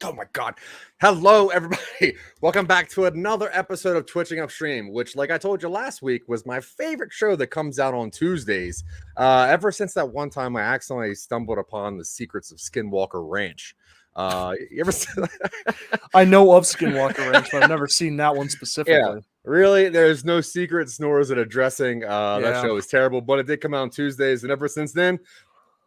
Oh my God. Hello, everybody. Welcome back to another episode of Twitching UpStream, which, like I told you last week, was my favorite show that comes out on Tuesdays. Ever since that one time I accidentally stumbled upon the secrets of Skinwalker Ranch. You ever seen I know of Skinwalker Ranch, but I've never seen that one specifically. Yeah, really, there's no secrets, nor is it addressing. That show is terrible, but it did come out on Tuesdays, and ever since then,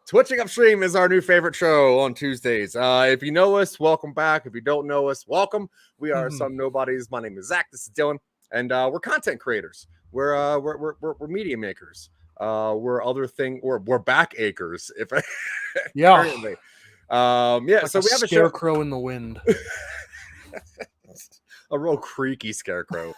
Twitching UpStream is our new favorite show on Tuesdays. If you know us, welcome back. If you don't know us, welcome. We are Some Nobodies. My name is Zach. This is Dylan, and we're content creators. We're media makers. We're other thing. We're back acres. If yeah, like so we have a scarecrow in the wind. A real creaky scarecrow.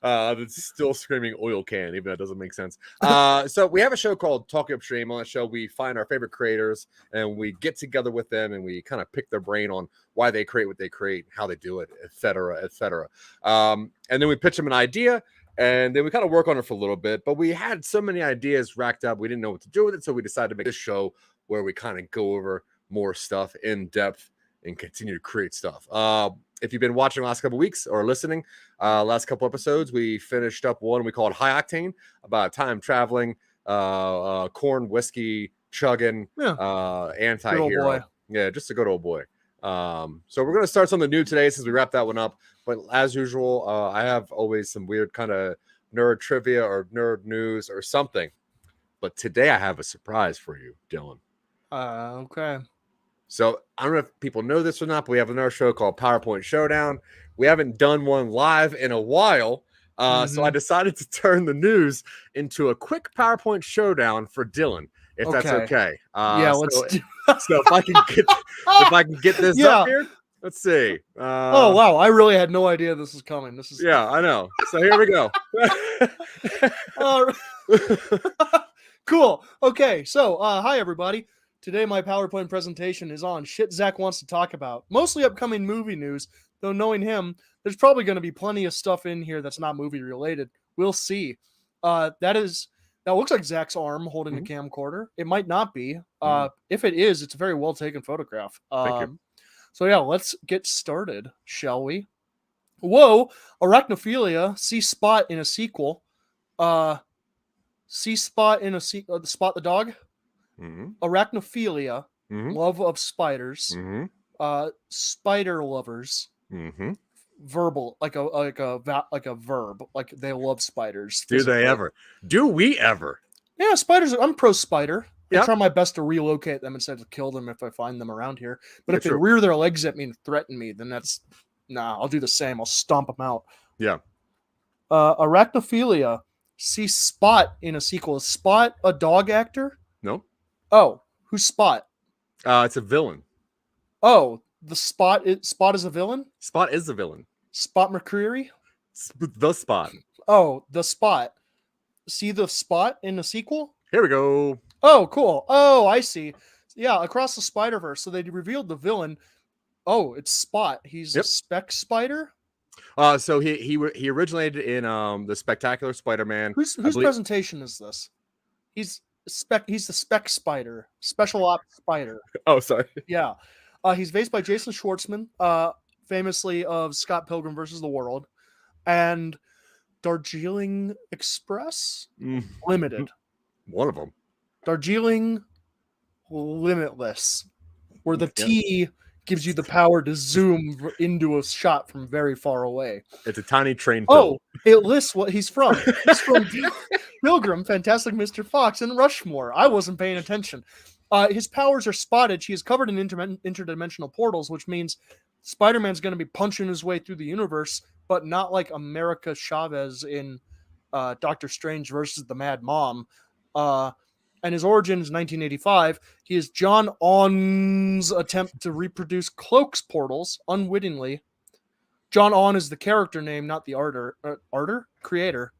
That's still screaming oil can, even though it doesn't make sense. So we have a show called Talking UpStream. On that show, we find our favorite creators and we get together with them and we kind of pick their brain on why they create what they create, how they do it, etc., etc. And then we pitch them an idea and then we kind of work on it for a little bit. But we had so many ideas racked up, we didn't know what to do with it. So we decided to make this show where we kind of go over more stuff in depth and continue to create stuff. If you've been watching the last couple weeks or listening, last couple episodes, we finished up one we called High Octane, about time traveling, corn whiskey chugging, anti-hero. Yeah, just a good old boy. So we're gonna start something new today since we wrapped that one up. But as usual, I have always some weird kind of nerd trivia or nerd news or something. But today I have a surprise for you, Dylan. Okay. So I don't know if people know this or not, but we have another show called PowerPoint Showdown. We haven't done one live in a while. So I decided to turn the news into a quick PowerPoint Showdown for Dylan, if that's okay. Let's do so if I can get this up here, let's see. Oh wow, I really had no idea this was coming. This is I know. So here we go. Cool. Okay, so hi everybody. Today, my PowerPoint presentation is on shit Zach wants to talk about. Mostly upcoming movie news, though knowing him, there's probably going to be plenty of stuff in here that's not movie related. We'll see. That looks like Zach's arm holding the camcorder. It might not be. If it is, it's a very well taken photograph. Thank you. So yeah, let's get started, shall we? Whoa, arachnophilia. See Spot in a sequel. See Spot in a sequel. Spot the dog. Arachnophilia, love of spiders, spider lovers, verbal, like a verb, like they love spiders. Do they ever? Do we ever? Yeah, spiders. I'm pro spider. I try my best to relocate them instead of kill them if I find them around here. But if they rear their legs at me and threaten me, then I'll do the same. I'll stomp them out. Yeah. Arachnophilia. See Spot in a sequel. Is Spot a dog actor? No. Oh, who's Spot? It's a villain. Oh, Spot is a villain? Spot is a villain. Spot McCreary? The Spot. Oh, the Spot. See the Spot in the sequel? Here we go. Oh, cool. Oh, I see. Yeah, Across the Spider-Verse. So they revealed the villain. Oh, it's Spot. He's a spec spider? So he originated in the Spectacular Spider-Man. Whose presentation is this? He's the spec spider, special ops spider. Oh, sorry. Yeah. He's voiced by Jason Schwartzman, famously of Scott Pilgrim versus the World, and Darjeeling Express Limited. One of them. Darjeeling Limitless, where the T gives you the power to zoom into a shot from very far away. It's a tiny train. Oh, it lists what he's from. He's from Pilgrim, Fantastic Mr. Fox, and Rushmore. I wasn't paying attention. His powers are spotted. He is covered in interdimensional portals, which means Spider-Man's going to be punching his way through the universe, but not like America Chavez in Doctor Strange versus the Mad Mom. And his origin is 1985. He is John On's attempt to reproduce Cloak's portals unwittingly. John On is the character name, not the creator.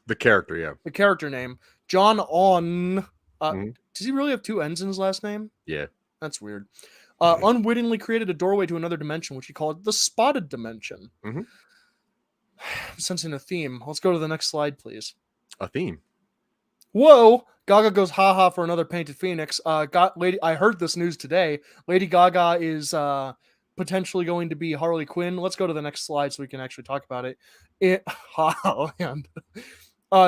The character, yeah. The character name. John On. Does he really have 2 N's in his last name? Yeah. That's weird. Unwittingly created a doorway to another dimension, which he called the Spotted Dimension. I'm sensing a theme. Let's go to the next slide, please. A theme. Whoa! Gaga goes haha for another painted phoenix. I heard this news today. Lady Gaga is potentially going to be Harley Quinn. Let's go to the next slide so we can actually talk about it.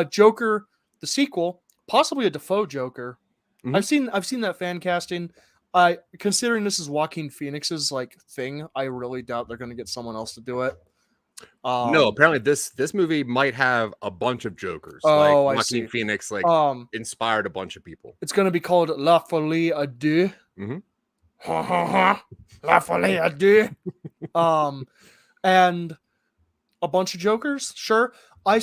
Joker, the sequel, possibly a Defoe Joker. I've seen that fan casting. Considering this is Joaquin Phoenix's thing, I really doubt they're going to get someone else to do it. No, apparently this movie might have a bunch of Jokers. Oh, I Joaquin see. Phoenix inspired a bunch of people. It's going to be called La Folie à Deux. La Folie à Deux. And a bunch of Jokers. Sure. I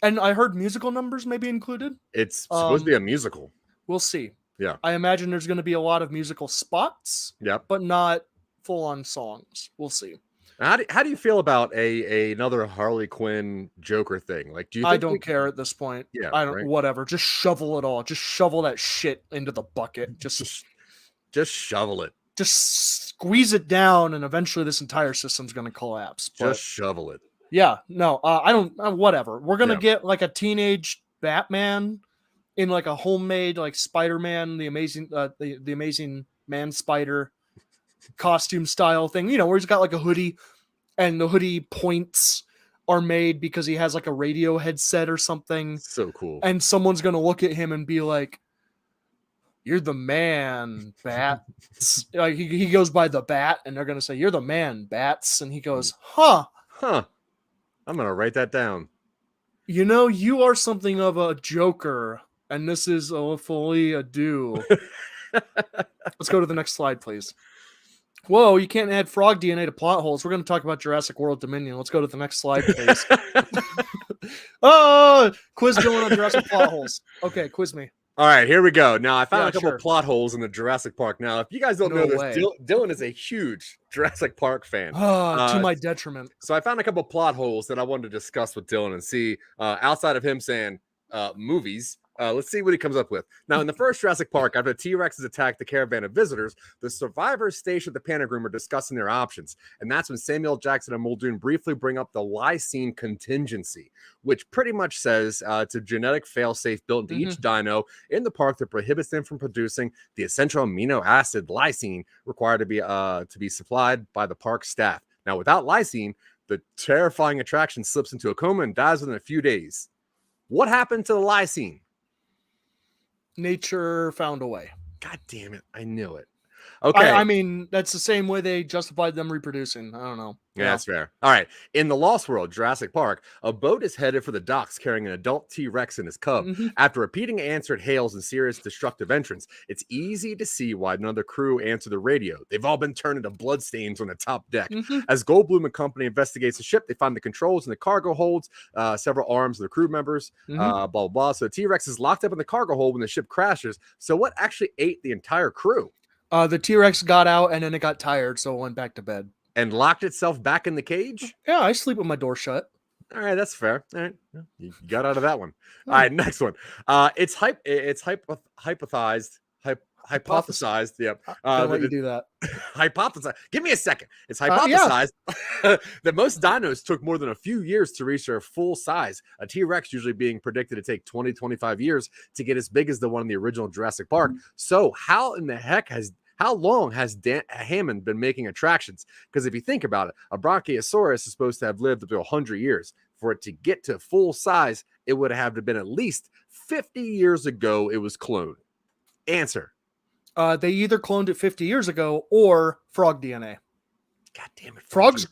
heard musical numbers may be included. It's supposed to be a musical. We'll see. Yeah. I imagine there's going to be a lot of musical spots. Yep. But not full-on songs. We'll see. How do you feel about another Harley Quinn Joker thing? Do you think I don't care at this point. Yeah, I don't. right? Whatever. Just shovel it all. Just shovel that shit into the bucket. Just shovel it. Just squeeze it down, and eventually this entire system's going to collapse. Just shovel it. Yeah. No. I don't. Whatever. We're gonna get a teenage Batman in a homemade Spider-Man, the amazing man spider costume style thing, where he's got a hoodie, and the hoodie points are made because he has a radio headset or something. So cool. And someone's gonna look at him and be like, "You're the man, Bats." he goes by the Bat, and they're gonna say, "You're the man, Bats," and he goes, "Huh." I'm gonna write that down. You are something of a Joker, and this is a folie à deux. Let's go to the next slide, please. Whoa, you can't add frog DNA to plot holes. We're going to talk about Jurassic World Dominion. Let's go to the next slide, please. Quiz Dylan on Jurassic plot holes. Okay, quiz me. All right, here we go. Now, I found a couple plot holes in the Jurassic Park. Now, if you guys don't know this, Dylan is a huge Jurassic Park fan. To my detriment. So I found a couple plot holes that I wanted to discuss with Dylan and see, outside of him saying movies, let's see what he comes up with. Now, in the first Jurassic Park, after the T-Rexes attacked the caravan of visitors, the survivors stationed at the panic room are discussing their options. And that's when Samuel Jackson and Muldoon briefly bring up the lysine contingency, which pretty much says it's a genetic failsafe built into each dino in the park that prohibits them from producing the essential amino acid lysine required to be supplied by the park staff. Now, without lysine, the terrifying attraction slips into a coma and dies within a few days. What happened to the lysine? Nature found a way. God damn it. I knew it. Okay. I mean, that's the same way they justified them reproducing. I don't know. Yeah, that's fair. All right. In the Lost World, Jurassic Park, a boat is headed for the docks carrying an adult T-Rex and his cub. After repeating answered hails and serious destructive entrance, it's easy to see why none of the crew answered the radio. They've all been turned into bloodstains on the top deck. As Goldblum and company investigates the ship, they find the controls in the cargo holds, several arms of the crew members, blah, blah, blah. So the T-Rex is locked up in the cargo hold when the ship crashes. So what actually ate the entire crew? The T-Rex got out and then it got tired, so it went back to bed. And locked itself back in the cage? Yeah, I sleep with my door shut. All right, that's fair. All right, you got out of that one. All right, next one. It's hypothesized. Yep. Let you do that. Hypothesized. Give me a second. It's hypothesized that most dinos took more than a few years to reach their full size. A T-Rex usually being predicted to take 20, 25 years to get as big as the one in the original Jurassic Park. So how long has Dan Hammond been making attractions? Because if you think about it, a Brachiosaurus is supposed to have lived up to 100 years. For it to get to full size, it would have to been at least 50 years ago it was cloned. Answer. They either cloned it 50 years ago or frog DNA. God damn it. Frogs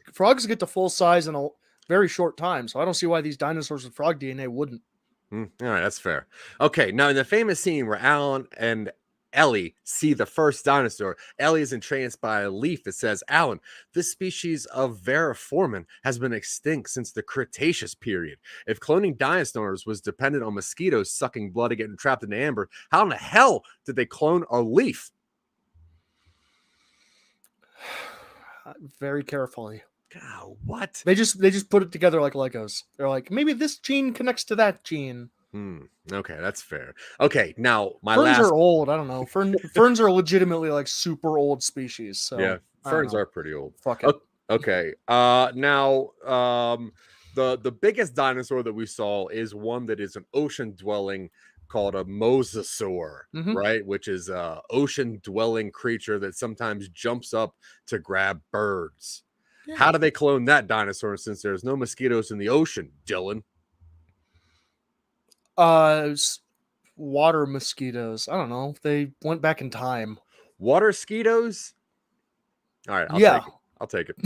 get to full size in a very short time, so I don't see why these dinosaurs with frog DNA wouldn't. All right, that's fair. Okay, now in the famous scene where Alan and Ellie see the first dinosaur. Ellie is entranced by a leaf that says, Alan, this species of Veriformin has been extinct since the Cretaceous period. If cloning dinosaurs was dependent on mosquitoes sucking blood and getting trapped in the amber, how in the hell did they clone a leaf? Very carefully. God, what? They just put it together like Legos. They're like, maybe this gene connects to that gene. Okay, that's fair. Okay, now ferns are old. I don't know. Ferns are legitimately like super old species. So yeah, ferns are pretty old. Fuck it. Okay. Now, the biggest dinosaur that we saw is one that is an ocean dwelling called a mosasaur, right? Which is a ocean dwelling creature that sometimes jumps up to grab birds. Yeah. How do they clone that dinosaur since there's no mosquitoes in the ocean, Dylan? Water mosquitoes. I don't know. They went back in time. Water mosquitoes? All right, I'll take it.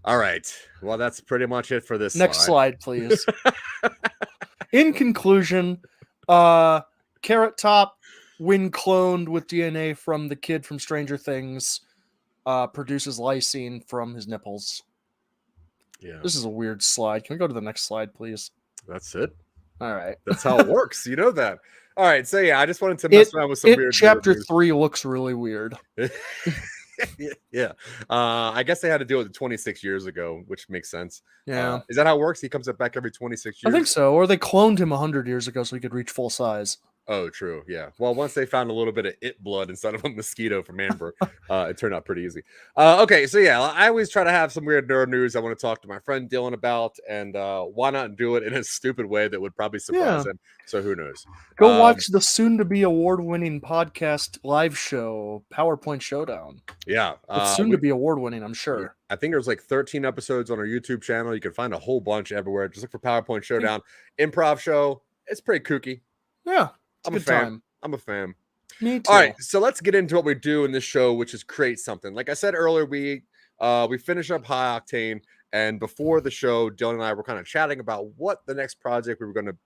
All right. Well, that's pretty much it for this Next slide, please. In conclusion, Carrot Top, when cloned with DNA from the kid from Stranger Things, produces lysine from his nipples. Yeah. This is a weird slide. Can we go to the next slide, please? That's it. All right. That's how it works. You know that. All right. So yeah, I just wanted to mess around with some weird. Chapter 3 looks really weird. Yeah. I guess they had to do it 26 years ago, which makes sense. Yeah. Is that how it works? He comes back every 26 years? I think so. Or they cloned him 100 years ago so he could reach full size. Oh, true. Yeah. Well, once they found a little bit of it blood instead of a mosquito from Amber, it turned out pretty easy. Okay. So yeah, I always try to have some weird nerd news I want to talk to my friend Dylan about, and why not do it in a stupid way that would probably surprise him? So who knows? Go watch the soon-to-be award-winning podcast live show, PowerPoint Showdown. Yeah. It's soon-to-be award-winning, I'm sure. I think there's like 13 episodes on our YouTube channel. You can find a whole bunch everywhere. Just look for PowerPoint Showdown. Improv show. It's pretty kooky. Yeah. I'm a fan. I'm a fan. Me too. All right, so let's get into what we do in this show, which is create something. Like I said earlier, we finished up High Octane, and before the show, Dylan and I were kind of chatting about what the next project we were going to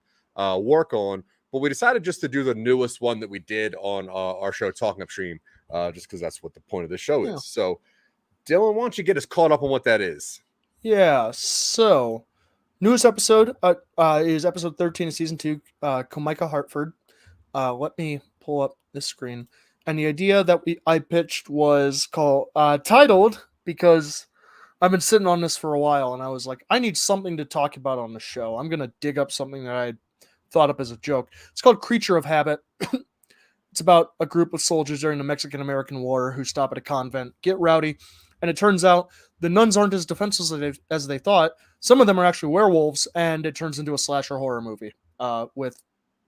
work on. But we decided just to do the newest one that we did on our show, Talking UpStream, just because that's what the point of the show is. So, Dylan, why don't you get us caught up on what that is? Yeah. So, newest episode is episode 13 of season 2, Kamika Hartford. Let me pull up this screen. And the idea that I pitched was titled, because I've been sitting on this for a while, and I was like, I need something to talk about on the show. I'm going to dig up something that I thought up as a joke. It's called Creature of Habit. It's about a group of soldiers during the Mexican-American War who stop at a convent, get rowdy, and it turns out the nuns aren't as defenseless as they thought. Some of them are actually werewolves, and it turns into a slasher horror movie with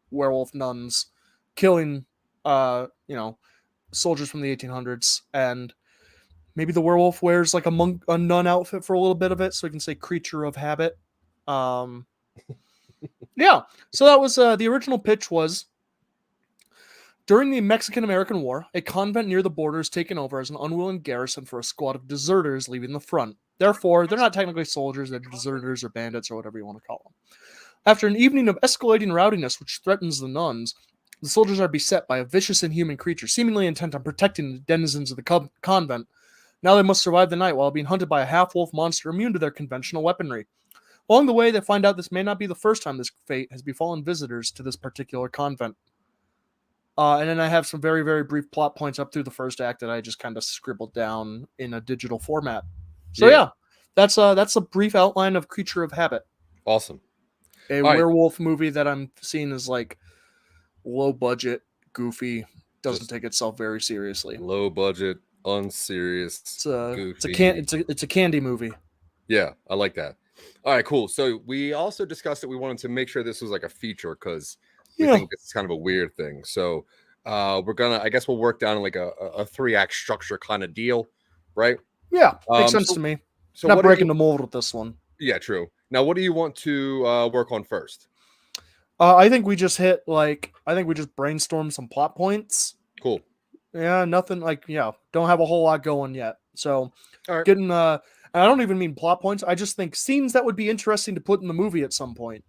werewolf nuns killing, soldiers from the 1800s, and maybe the werewolf wears like a nun outfit for a little bit of it, so we can say creature of habit. Yeah. So that was the original pitch was during the Mexican-American War, a convent near the border is taken over as an unwilling garrison for a squad of deserters leaving the front. Therefore, they're not technically soldiers; they're deserters or bandits or whatever you want to call them. After an evening of escalating rowdiness which threatens the nuns, the soldiers are beset by a vicious inhuman creature, seemingly intent on protecting the denizens of the convent. Now they must survive the night while being hunted by a half-wolf monster immune to their conventional weaponry. Along the way, they find out this may not be the first time this fate has befallen visitors to this particular convent. And then I have some very, very brief plot points up through the first act that I just kind of scribbled down in a digital format. So yeah, that's a brief outline of Creature of Habit. Awesome. A werewolf movie that I'm seeing is like low budget, goofy, doesn't take itself very seriously. Low budget, unserious. It's a candy movie. Yeah, I like that. All right, cool. So we also discussed that we wanted to make sure this was like a feature because we think it's kind of a weird thing. So I guess we'll work down like a 3-act structure kind of deal, right? Yeah, makes sense to me. So not breaking the mold with this one. Yeah, true. Now, what do you want to work on first? I think we just brainstorm some plot points. Cool. Yeah, nothing don't have a whole lot going yet. So all right. Getting and I don't even mean plot points. I just think scenes that would be interesting to put in the movie at some point.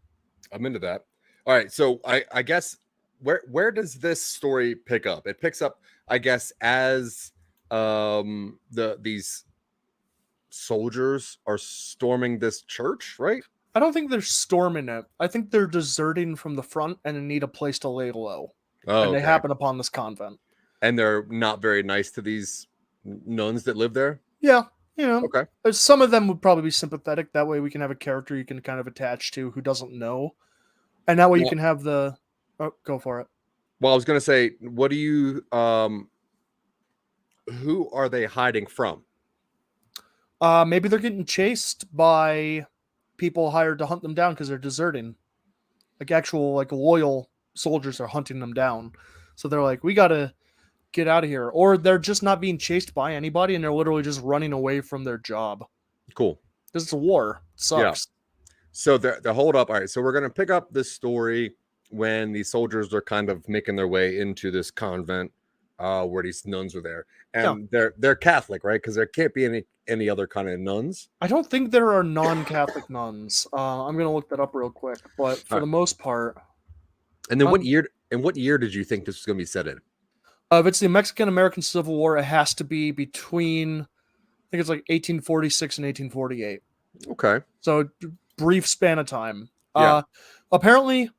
I'm into that. All right. So I guess where does this story pick up? It picks up, I guess, as these soldiers are storming this church, right? I don't think they're storming it. I think they're deserting from the front and need a place to lay low. Oh, and they okay. happen upon this convent. And they're not very nice to these nuns that live there? Yeah, you know. Okay. Some of them would probably be sympathetic. That way we can have a character you can kind of attach to who doesn't know. And that way you can have the... Oh, go for it. Well, I was going to say, what do you... who are they hiding from? Maybe they're getting chased by people hired to hunt them down because they're deserting. Like actual, like loyal soldiers are hunting them down. So they're like, we got to get out of here. Or they're just not being chased by anybody and they're literally just running away from their job. Cool. This is a war. It sucks. Yeah. So the hold up. All right. So we're going to pick up this story when the soldiers are kind of making their way into this convent where these nuns are there. And they're Catholic, right? Because there can't be any other kind of nuns. I don't think there are non-Catholic nuns. I'm going to look that up real quick. But for the most part... And then what year did you think this was going to be set in? If it's the Mexican-American Civil War, it has to be between, I think it's like 1846 and 1848. Okay. So brief span of time. Yeah. Apparently,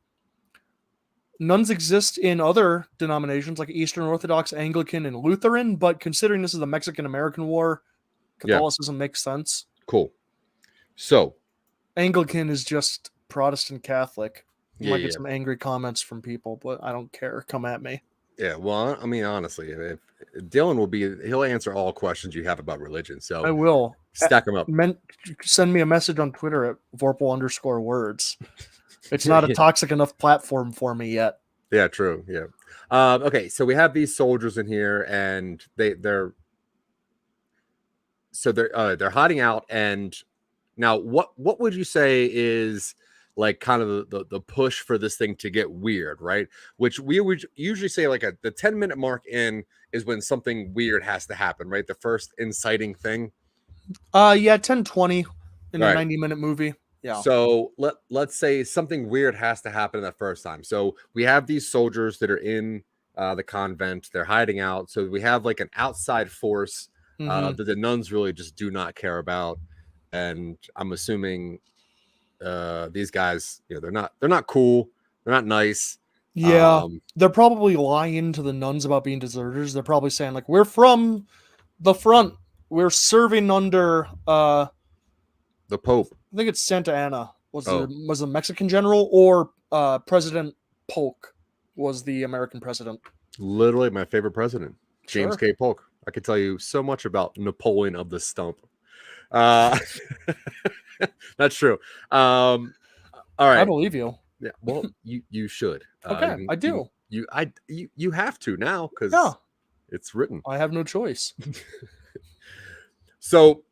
nuns exist in other denominations like Eastern Orthodox, Anglican, and Lutheran, but considering this is the Mexican-American War, Catholicism makes sense. Cool. So Anglican is just Protestant Catholic. You might get some angry comments from people, but I don't care. Come at me. Yeah, well, I mean, honestly, if Dylan he'll answer all questions you have about religion. So I will. Stack them up. Send me a message on Twitter at Vorpal_words. It's not a toxic enough platform for me yet. Yeah, true. Yeah. Okay, so we have these soldiers in here, and they're hiding out. And now, what would you say is like kind of the push for this thing to get weird, right? Which we would usually say like the 10-minute mark in is when something weird has to happen, right? The first inciting thing. 10-20 in a 90-minute movie. Yeah. So let's say something weird has to happen that first time. So we have these soldiers that are in the convent. They're hiding out. So we have like an outside force that the nuns really just do not care about. And I'm assuming these guys, they're not cool. They're not nice. Yeah. They're probably lying to the nuns about being deserters. They're probably saying like, we're from the front. We're serving under the Pope. I think it's Santa Anna was the Mexican general, or President Polk was the American president. Literally my favorite president, James K. Polk. I could tell you so much about Napoleon of the Stump. That's true. All right. I believe you. Yeah. Well, you should. Okay, I do. You have to now because it's written. I have no choice. So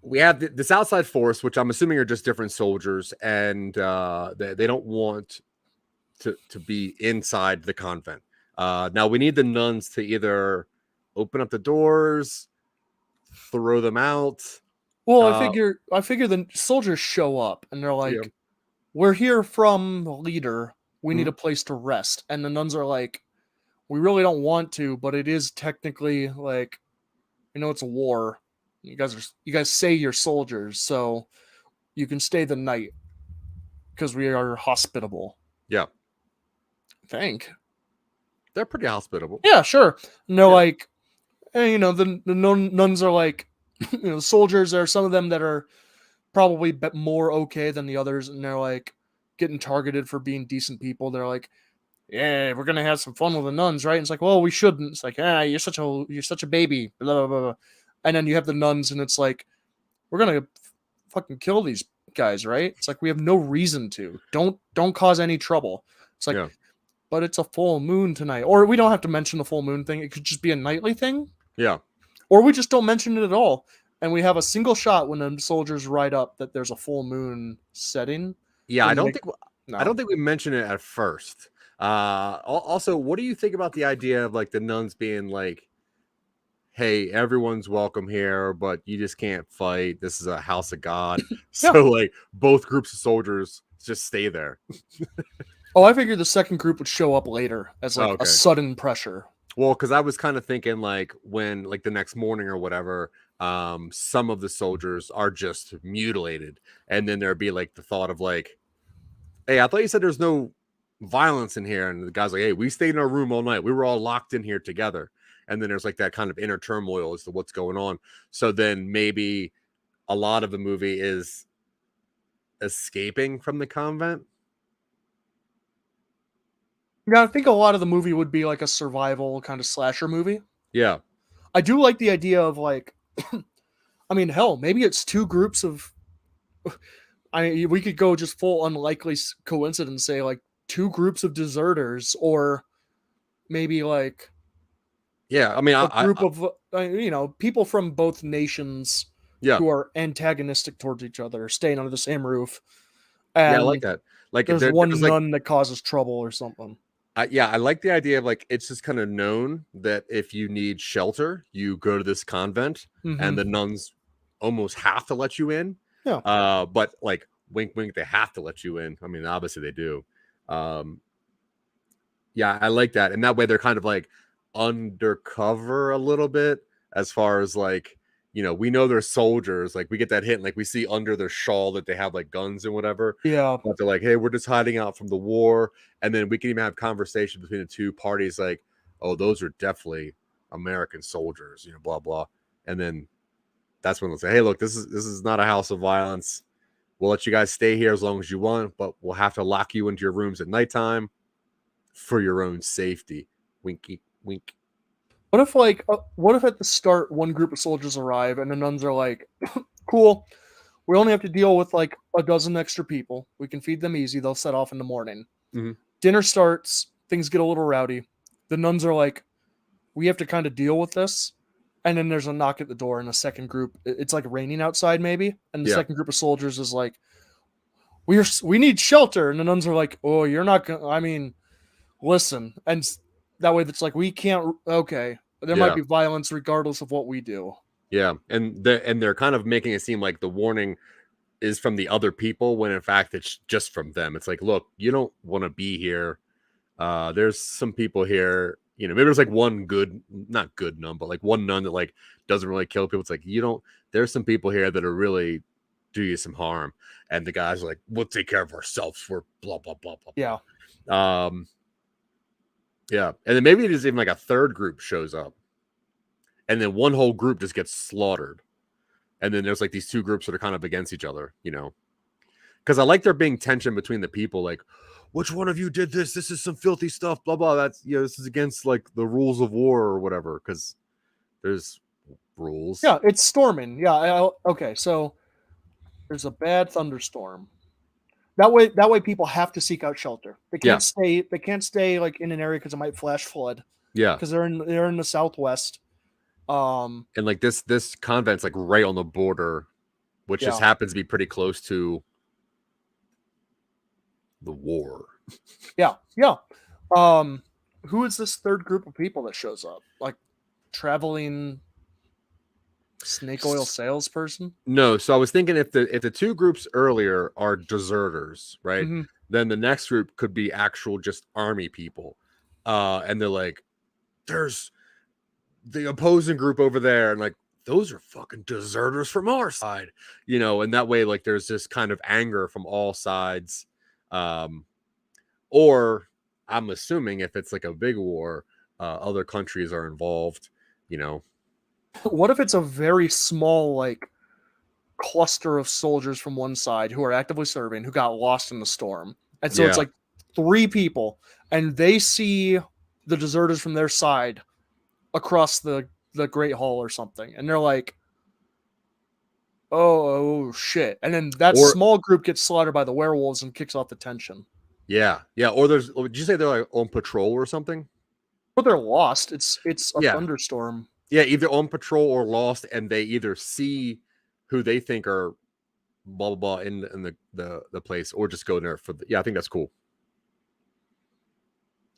we have this outside force, which I'm assuming are just different soldiers, and they don't want to be inside the convent. Now we need the nuns to either open up the doors, throw them out. Well, I figure the soldiers show up and they're like, we're here from the leader. We need a place to rest. And the nuns are like, we really don't want to, but it is technically like, it's a war. You guys say you're soldiers, so you can stay the night because we are hospitable. Yeah. I think. They're pretty hospitable. Yeah, sure. No, like, the nuns are like, soldiers. There are some of them that are probably more okay than the others, and they're like getting targeted for being decent people. They're like, yeah, we're gonna have some fun with the nuns, right? And it's like, well, we shouldn't. It's like, you're such a baby, blah, blah, blah. And then you have the nuns, and it's like, we're gonna fucking kill these guys, right? It's like we have no reason to. Don't cause any trouble. It's like, but it's a full moon tonight, or we don't have to mention the full moon thing. It could just be a nightly thing. Yeah. Or we just don't mention it at all. And we have a single shot when the soldiers ride up that there's a full moon setting. Yeah, I don't think we mentioned it at first. Also, what do you think about the idea of like the nuns being like, hey, everyone's welcome here, but you just can't fight. This is a house of God. So like both groups of soldiers just stay there. Oh, I figured the second group would show up later as like Oh, a okay. sudden pressure. Well, because I was kind of thinking like when like the next morning or whatever, some of the soldiers are just mutilated, and then there'd be like the thought of like, hey, I thought you said there's no violence in here, and the guy's like, hey, we stayed in our room all night, we were all locked in here together, and then there's like that kind of inner turmoil as to what's going on. So then maybe a lot of the movie is escaping from the convent. Yeah, I think a lot of the movie would be like a survival kind of slasher movie. Yeah, I do like the idea of like, I mean, hell, maybe it's two groups of. We could go just full unlikely coincidence, say like two groups of deserters, or maybe like yeah. I mean, a group of people from both nations yeah, who are antagonistic towards each other, staying under the same roof, yeah, I like and that. Like there's there's one like nun that causes trouble or something. yeah, I like the idea of like it's just kind of known that if you need shelter, you go to this convent, Mm-hmm. and the nuns almost have to let you in. Yeah. But like wink, wink, they have to let you in. I mean, obviously they do. Um, yeah, I like that, and that way they're kind of like undercover a little bit as far as like we know they're soldiers. Like we get that hint, like we see under their shawl that they have like guns and whatever. Yeah. But they're like, hey, we're just hiding out from the war. And then we can even have conversation between the two parties, like, oh, those are definitely American soldiers, blah blah. And then that's when they'll say, hey, look, this is not a house of violence. We'll let you guys stay here as long as you want, but we'll have to lock you into your rooms at nighttime for your own safety. Winky, wink. What if at the start one group of soldiers arrive and the nuns are like, cool, we only have to deal with like a dozen extra people. We can feed them easy. They'll set off in the morning. Mm-hmm. Dinner starts. Things get a little rowdy. The nuns are like, we have to kind of deal with this. And then there's a knock at the door, and a second group. It's like raining outside, maybe. And the second group of soldiers is like, we need shelter. And the nuns are like, oh, you're not gonna. I mean, listen. And that way, it's like we can't. Okay, there might be violence regardless of what we do. Yeah, and they're kind of making it seem like the warning is from the other people when in fact it's just from them. It's like, look, you don't want to be here. There's some people here, maybe there's like one good, not good nun, but like one nun that like doesn't really kill people. It's like, there's some people here that are really do you some harm. And the guys are like, we'll take care of ourselves. We're blah, blah, blah, blah. Yeah. Yeah. And then maybe there's even like a third group shows up. And then one whole group just gets slaughtered. And then there's like these two groups that are kind of against each other, because I like there being tension between the people. Like, which one of you did this? This is some filthy stuff, blah, blah. That's, this is against like the rules of war or whatever. Because there's rules. Yeah, it's storming. Yeah. Okay. So there's a bad thunderstorm. That way people have to seek out shelter. They can't stay. They can't stay like in an area because it might flash flood. Yeah. Because they're in the southwest. And like this convent's like right on the border, which just happens to be pretty close to the war. Yeah. Who is this third group of people that shows up? Like traveling snake oil salesperson? No, so I was thinking if the two groups earlier are deserters, right? Mm-hmm. Then the next group could be actual just army people. And they're like, there's the opposing group over there, and like those are fucking deserters from our side, and that way like there's this kind of anger from all sides. Or I'm assuming if it's like a big war, other countries are involved. What if it's a very small like cluster of soldiers from one side who are actively serving who got lost in the storm, and so it's like 3 people, and they see the deserters from their side across the Great Hall or something, and they're like, oh shit, and then that small group gets slaughtered by the werewolves and kicks off the tension. Yeah. Or did you say they're like on patrol or something? But they're lost. It's a thunderstorm. Yeah, either on patrol or lost, and they either see who they think are blah blah blah in the place, or just go there for I think that's cool.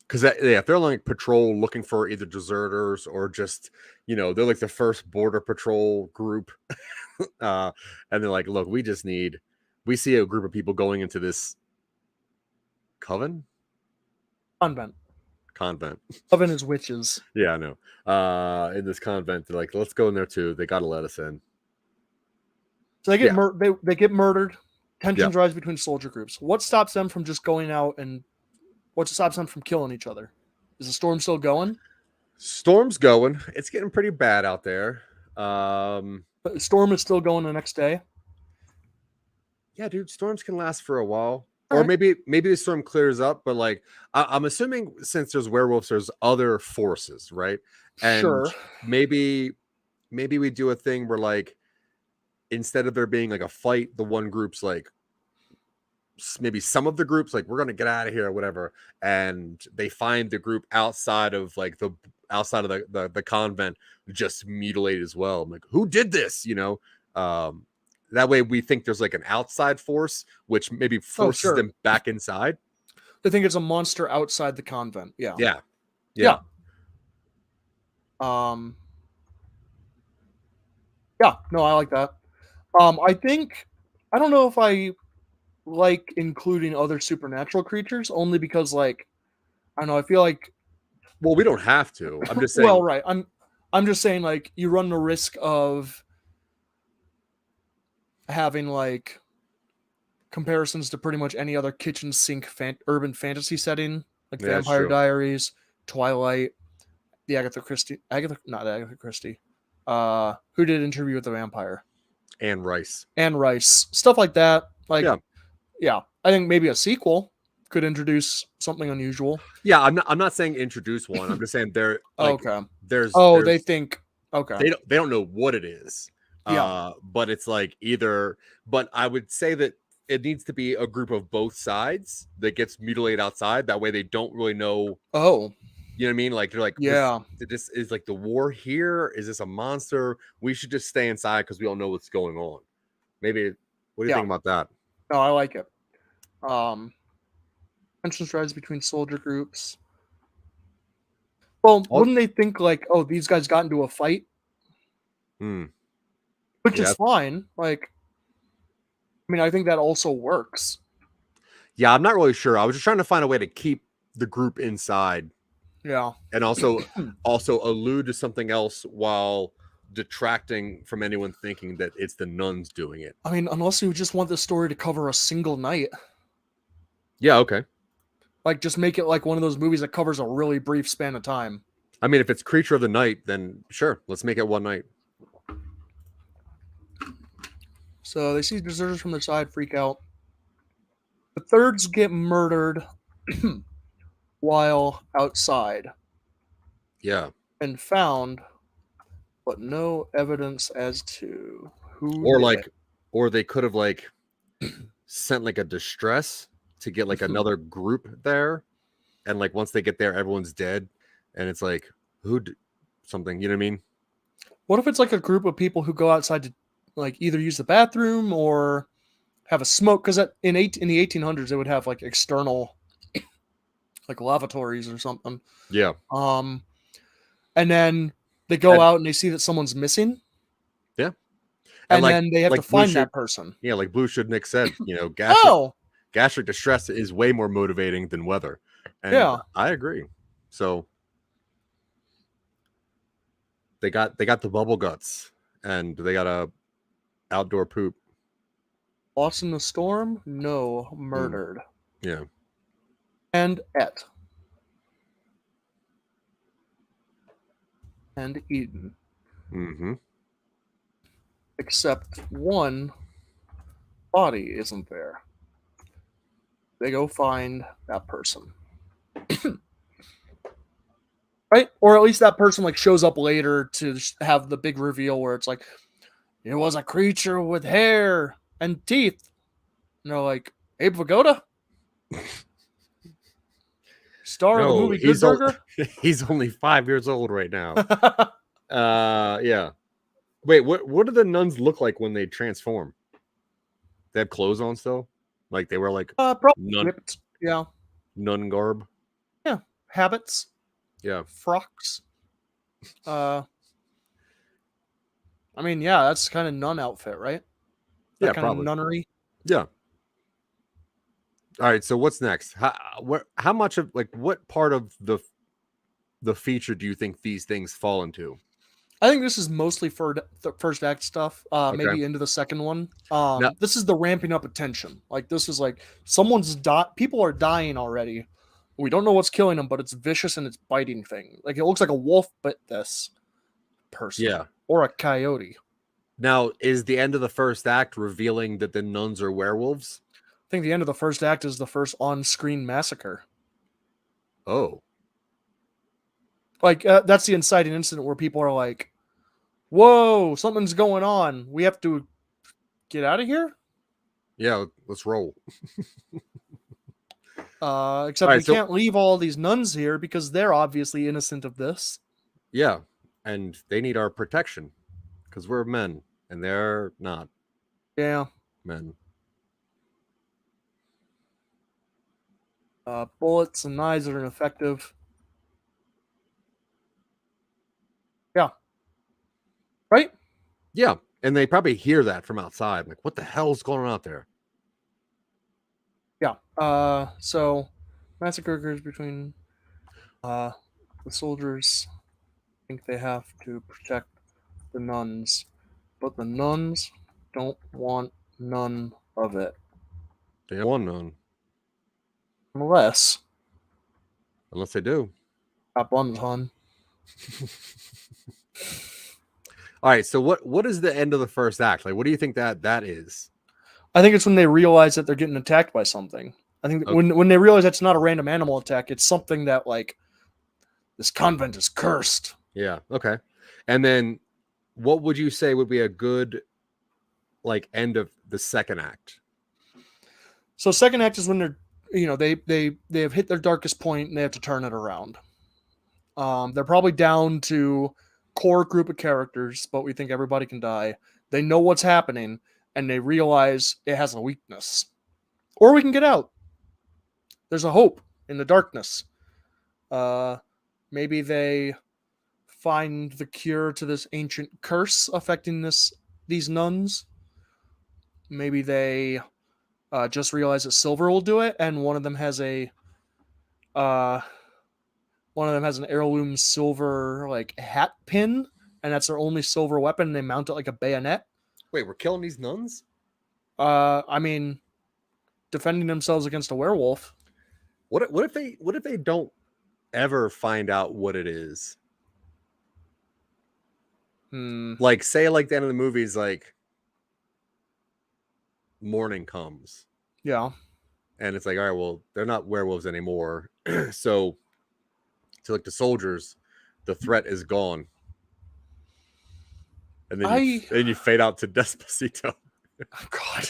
Because if they're like patrol looking for either deserters or just they're like the first border patrol group, and they're like, look, we see a group of people going into this coven. Convent. Convent. Coven is witches. Yeah, I know. In this convent, they're like, let's go in there too. They got to let us in. So they get Yeah. they get murdered. Tensions rise between soldier groups. What stops them from just going out and what stops them from killing each other? Is the storm still going? Storm's going. It's getting pretty bad out there. But the storm is still going the next day. Yeah, dude, storms can last for a while. All Or right. maybe the storm clears up, but like I'm assuming since there's werewolves, there's other forces, right? And Sure. maybe we do a thing where like instead of there being like a fight, the one group's like maybe some of the groups like we're gonna get out of here or whatever, and they find the group outside of like the the convent just mutilated as well. I'm like, who did this? That way we think there's like an outside force which maybe forces them back inside. They think it's a monster outside the convent. Yeah. Yeah. Yeah, no, I like that. I think I don't know if I like including other supernatural creatures only because like I don't know, I feel like Well, we don't have to. I'm just saying. well, right. I'm just saying like you run the risk of having like comparisons to pretty much any other kitchen sink urban fantasy setting, like Yeah, that's Vampire true. Diaries, Twilight, not Agatha Christie. Who did Interview with the Vampire? Anne Rice. Stuff like that. Like, Yeah. I think maybe a sequel could introduce something unusual. Yeah, I'm not saying introduce one. I'm just saying they're like, okay. There's they think okay. They don't know what it is. Yeah. But it's like either. But I would say that it needs to be a group of both sides that gets mutilated outside. That way they don't really know. Oh. You know what I mean? Like they're like, yeah, this is like the war here. Is this a monster? We should just stay inside because we don't know what's going on. Maybe. What do you think about that? No, I like it. Tensions rise between soldier groups. Well, wouldn't they think like, oh, these guys got into a fight? Which is fine. Like, I mean, I think that also works. Yeah, I'm not really sure. I was just trying to find a way to keep the group inside. Yeah. And also allude to something else while detracting from anyone thinking that it's the nuns doing it. I mean, unless you just want the story to cover a single night. Yeah, okay. Like, just make it like one of those movies that covers a really brief span of time. I mean, if it's Creature of the Night, then sure, let's make it one night. So they see deserters from their side, freak out. The thirds get murdered while outside. Yeah. And found, but no evidence as to who. Or they could have like sent like a distress to get like another group there, and like once they get there, everyone's dead, and it's like something. You know what I mean? What if it's like a group of people who go outside to like either use the bathroom or have a smoke? Because in the 1800s, they would have like external like lavatories or something. Yeah. And then they go out and they see that someone's missing. Yeah. And like, then they have to find that person. Yeah, like Blue Should Nick said, gastric distress is way more motivating than weather. And I agree. So they got the bubble guts and they got a outdoor poop. Lost in the storm? No, murdered. Yeah. And and eaten. Mm-hmm. Except one body isn't there. They go find that person. Right? Or at least that person like shows up later to have the big reveal where it's like, it was a creature with hair and teeth. You know, like Abe Vigoda? Star of the movie Good Burger? He's only 5 years old right now. Yeah. Wait, what do the nuns look like when they transform? They have clothes on still? Like they were like probably whipped. Yeah. Nun garb. Yeah. Habits. Yeah. Frocks. I mean, yeah, that's kind of nun outfit, right? That kind of nunnery. Yeah. All right, so what's next? How much of like what part of the feature do you think these things fall into? I think this is mostly for the first act stuff, Okay. maybe into the second one. Now, This is the ramping up attention. Like this is like people are dying already. We don't know what's killing them, but it's vicious and it's biting thing. Like it looks like a wolf bit this person. yeah. Or a coyote. Now, is the end of the first act revealing that the nuns are werewolves? I think the end of the first act is the first on-screen massacre. Oh. Like that's the inciting incident where people are like, "Whoa, something's going on. We have to get out of here." Yeah, let's roll. Except we can't leave all these nuns here because they're obviously innocent of this. Yeah, and they need our protection because we're men and they're not. Yeah. Men. Bullets and knives are ineffective. Yeah. Right? Yeah, and they probably hear that from outside. Like, what the hell's going on out there? Yeah. So massacre occurs between the soldiers think they have to protect the nuns, but the nuns don't want none of it. They don't want none. Unless they do. got buns, hon. All right, so what is the end of the first act? Like, what do you think that is? I think it's when they realize that they're getting attacked by something. I think when they realize it's not a random animal attack, it's something that like this convent is cursed. Yeah. Okay. And then, what would you say would be a good like end of the second act? So second act is when they're they have hit their darkest point and they have to turn it around. They're probably down to core group of characters, but we think everybody can die. They know what's happening and they realize it has a weakness. Or we can get out. There's a hope in the darkness. Maybe they find the cure to this ancient curse affecting these nuns. Maybe they just realize that Silver will do it, and one of them has an heirloom silver like hat pin, and that's their only silver weapon. And they mount it like a bayonet. Wait, we're killing these nuns? I mean, defending themselves against a werewolf. What if they don't ever find out what it is? Like, say, like the end of the movie is like morning comes. Yeah. And it's like, all right, well, they're not werewolves anymore. So to like the soldiers, the threat is gone. And then you fade out to Despacito. Oh, God.